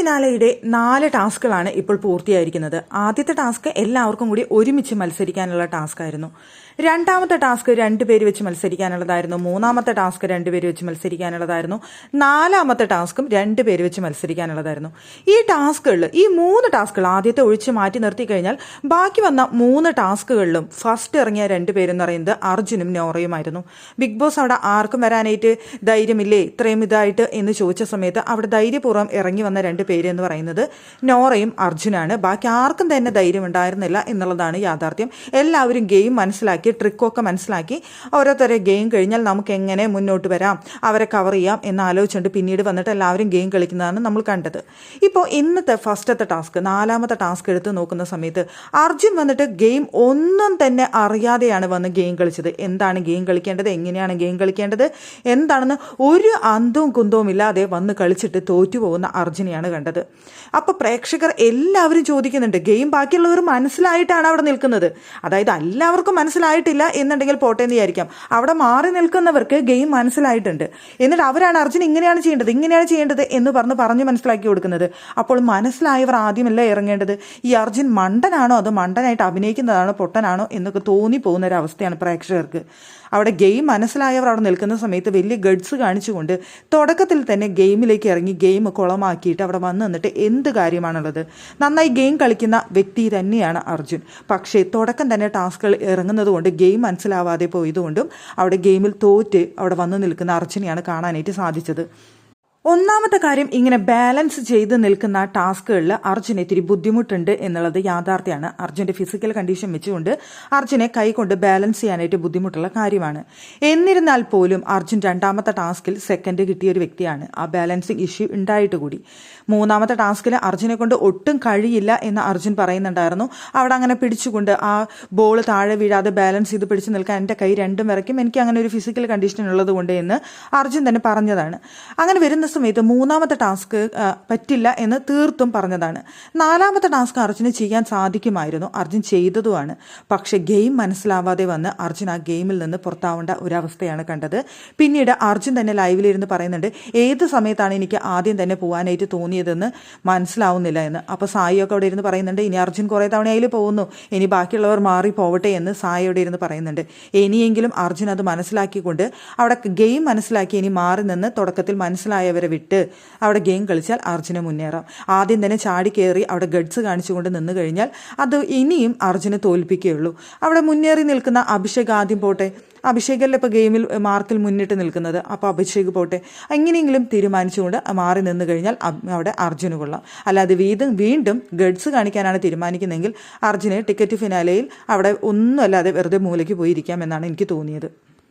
ഫിനാലയുടെ 4 ടാസ്കുകളാണ് ഇപ്പോൾ പൂർത്തിയായിരിക്കുന്നത്. ആദ്യത്തെ ടാസ്ക് എല്ലാവർക്കും കൂടി ഒരുമിച്ച് മത്സരിക്കാനുള്ള ടാസ്ക് ആയിരുന്നു. രണ്ടാമത്തെ ടാസ്ക് 2 പേര് വെച്ച് മത്സരിക്കാനുള്ളതായിരുന്നു. മൂന്നാമത്തെ ടാസ്ക് 2 പേര് വെച്ച് മത്സരിക്കാനുള്ളതായിരുന്നു. നാലാമത്തെ ടാസ്കും 2 പേര് വെച്ച് മത്സരിക്കാനുള്ളതായിരുന്നു. ഈ ടാസ്കുകളിൽ ഈ 3 ടാസ്കുകൾ ആദ്യത്തെ ഒഴിച്ച് മാറ്റി നിർത്തി കഴിഞ്ഞാൽ ബാക്കി വന്ന 3 ടാസ്കുകളിലും ഫസ്റ്റ് ഇറങ്ങിയ 2 പേരെന്ന് പറയുന്നത് അർജുനും നോറയുമായിരുന്നു. ബിഗ് ബോസ് അവിടെ ആർക്കും വരാനായിട്ട് ധൈര്യമില്ലേ ഇത്രയും ഇതായിട്ട് എന്ന് ചോദിച്ച സമയത്ത് അവിടെ ധൈര്യപൂർവ്വം ഇറങ്ങി വന്ന 2 പേര് എന്ന് പറയുന്നത് നോറയും അർജുനാണ്. ബാക്കി ആർക്കും തന്നെ ധൈര്യം ഉണ്ടായിരുന്നില്ല എന്നുള്ളതാണ് യാഥാർത്ഥ്യം. എല്ലാവരും ഗെയിം മനസ്സിലാക്കി, ട്രിക്കൊക്കെ മനസ്സിലാക്കി ഓരോരുത്തരെ ഗെയിം കഴിഞ്ഞാൽ നമുക്ക് എങ്ങനെ മുന്നോട്ട് വരാം, അവരെ കവർ ചെയ്യാം എന്ന് ആലോചിച്ചുകൊണ്ട് പിന്നീട് വന്നിട്ട് എല്ലാവരും ഗെയിം കളിക്കുന്നതാണ് നമ്മൾ കണ്ടത്. ഇപ്പോൾ ഇന്നത്തെ ഫസ്റ്റത്തെ ടാസ്ക്, 4ാമത്തെ ടാസ്ക് എടുത്ത് നോക്കുന്ന സമയത്ത് അർജുൻ വന്നിട്ട് ഗെയിം ഒന്നും തന്നെ അറിയാതെയാണ് വന്ന് ഗെയിം കളിച്ചത്. എന്താണ് ഗെയിം കളിക്കേണ്ടത്, എങ്ങനെയാണ് ഗെയിം കളിക്കേണ്ടത് എന്താണെന്ന് ഒരു അന്തവും കുന്തവും ഇല്ലാതെ വന്ന് കളിച്ചിട്ട് തോറ്റുപോകുന്ന അർജുനെയാണ് കണ്ടത്. അപ്പോൾ പ്രേക്ഷകർ എല്ലാവരും ചോദിക്കുന്നുണ്ട്, ഗെയിം ബാക്കിയുള്ളവർ മനസ്സിലായിട്ടാണ് അവിടെ നിൽക്കുന്നത്. അതായത് എല്ലാവർക്കും മനസ്സിലായിട്ടില്ല എന്നുണ്ടെങ്കിൽ പോട്ടെ എന്ന് വിചാരിക്കാം. അവിടെ മാറി നിൽക്കുന്നവർക്ക് ഗെയിം മനസ്സിലായിട്ടുണ്ട്. എന്നിട്ട് അവരാണ് അർജുൻ ഇങ്ങനെയാണ് ചെയ്യേണ്ടത് എന്ന് പറഞ്ഞ് മനസ്സിലാക്കി കൊടുക്കുന്നത്. അപ്പോൾ മനസ്സിലായവർ ആദ്യമല്ല ഇറങ്ങേണ്ടത്. ഈ അർജുൻ മണ്ടനാണോ അതോ മണ്ടനായിട്ട് അഭിനയിക്കുന്നതാണോ പൊട്ടനാണോ എന്നൊക്കെ തോന്നിപ്പോകുന്ന ഒരു അവസ്ഥയാണ് പ്രേക്ഷകർക്ക്. അവിടെ ഗെയിം മനസ്സിലായവർ അവിടെ നിൽക്കുന്ന സമയത്ത് വലിയ ഗഡ്സ് കാണിച്ചുകൊണ്ട് തുടക്കത്തിൽ തന്നെ ഗെയിമിലേക്ക് ഇറങ്ങി ഗെയിം കുളമാക്കിയിട്ട് അവിടെ വന്ന് നിന്നിട്ട് എന്ത് കാര്യമാണുള്ളത്? നന്നായി ഗെയിം കളിക്കുന്ന വ്യക്തി തന്നെയാണ് അർജുൻ. പക്ഷേ തുടക്കം തന്നെ ടാസ്കുകൾ ഇറങ്ങുന്നത് കൊണ്ട് ഗെയിം മനസ്സിലാവാതെ പോയതുകൊണ്ടും അവിടെ ഗെയിമിൽ തോറ്റ് അവിടെ വന്ന് നിൽക്കുന്ന അർജുനെയാണ് കാണാനായിട്ട് സാധിച്ചത്. ഒന്നാമത്തെ കാര്യം, ഇങ്ങനെ ബാലൻസ് ചെയ്ത് നിൽക്കുന്ന ടാസ്കുകളിൽ അർജുന് ഇത്തിരി ബുദ്ധിമുട്ടുണ്ട് എന്നുള്ളത് യാഥാർത്ഥ്യമാണ്. അർജുൻ്റെ ഫിസിക്കൽ കണ്ടീഷൻ വെച്ചുകൊണ്ട് അർജുനെ കൈകൊണ്ട് ബാലൻസ് ചെയ്യാനായിട്ട് ബുദ്ധിമുട്ടുള്ള കാര്യമാണ്. എന്നിരുന്നാൽ പോലും അർജുൻ 2ാമത്തെ ടാസ്കിൽ സെക്കൻഡ് കിട്ടിയ ഒരു വ്യക്തിയാണ്. ആ ബാലൻസിങ് ഇഷ്യൂ ഉണ്ടായിട്ട് കൂടി 3ാമത്തെ ടാസ്കിൽ അർജുനെ കൊണ്ട് ഒട്ടും കഴിയില്ല എന്ന് അർജുൻ പറയുന്നുണ്ടായിരുന്നു. അവിടെ അങ്ങനെ പിടിച്ചുകൊണ്ട് ആ ബോൾ താഴെ വീഴാതെ ബാലൻസ് ചെയ്ത് പിടിച്ചു നിൽക്കാൻ എൻ്റെ കൈ രണ്ടും വിറയ്ക്കും, എനിക്ക് അങ്ങനെ ഒരു ഫിസിക്കൽ കണ്ടീഷൻ ഉള്ളത് കൊണ്ട് എന്ന് അർജുൻ തന്നെ പറഞ്ഞതാണ്. അങ്ങനെ വരുന്ന സമയത്ത് 3ാമത്തെ ടാസ്ക് പറ്റില്ല എന്ന് തീർത്തും പറഞ്ഞതാണ്. 4ാമത്തെ ടാസ്ക് അർജുന് ചെയ്യാൻ സാധിക്കുമായിരുന്നു, അർജുൻ ചെയ്തതുമാണ്. പക്ഷെ ഗെയിം മനസ്സിലാവാതെ വന്ന് അർജുൻ ആ ഗെയിമിൽ നിന്ന് പുറത്താവേണ്ട ഒരവസ്ഥയാണ് കണ്ടത്. പിന്നീട് അർജുൻ തന്നെ ലൈവിലിരുന്ന് പറയുന്നുണ്ട്, ഏത് സമയത്താണ് എനിക്ക് ആദ്യം തന്നെ പോകാനായിട്ട് തോന്നിയതെന്ന് മനസ്സിലാവുന്നില്ല എന്ന്. അപ്പോൾ സായിയൊക്കെ അവിടെ ഇരുന്ന് പറയുന്നുണ്ട്, ഇനി അർജുൻ കുറേ തവണ അതിൽ പോകുന്നു, ഇനി ബാക്കിയുള്ളവർ മാറി പോവട്ടെ എന്ന് സായി അവിടെ ഇരുന്ന് പറയുന്നുണ്ട്. ഇനിയെങ്കിലും അർജുൻ അത് മനസ്സിലാക്കിക്കൊണ്ട് അവിടെ ഗെയിം മനസ്സിലാക്കി ഇനി മാറി നിന്ന് തുടക്കത്തിൽ മനസ്സിലായവർ വിട്ട് അവിടെ ഗെയിം കളിച്ചാൽ അർജുനെ മുന്നേറാം. ആദ്യം തന്നെ ചാടി കയറി അവിടെ ഗഡ്സ് കാണിച്ചുകൊണ്ട് നിന്ന് കഴിഞ്ഞാൽ അത് ഇനിയും അർജുനെ തോൽപ്പിക്കുകയുള്ളൂ. അവിടെ മുന്നേറി നിൽക്കുന്ന അഭിഷേക് ആദ്യം പോട്ടെ, അഭിഷേകല്ലേ ഇപ്പോൾ ഗെയിമിൽ മാർക്കിൽ മുന്നിട്ട് നിൽക്കുന്നത്, അപ്പോൾ അഭിഷേക് പോട്ടെ, എങ്ങനെയെങ്കിലും തീരുമാനിച്ചുകൊണ്ട് മാറി നിന്ന് കഴിഞ്ഞാൽ അവിടെ അർജുന് കൊള്ളാം. അല്ലാതെ വീണ്ടും ഗഡ്സ് കാണിക്കാനാണ് തീരുമാനിക്കുന്നതെങ്കിൽ അർജുനെ ടിക്കറ്റ് ഫിനാലയിൽ അവിടെ ഒന്നുമല്ലാതെ വെറുതെ മൂലയ്ക്ക് പോയിരിക്കാം എന്നാണ് എനിക്ക് തോന്നിയത്.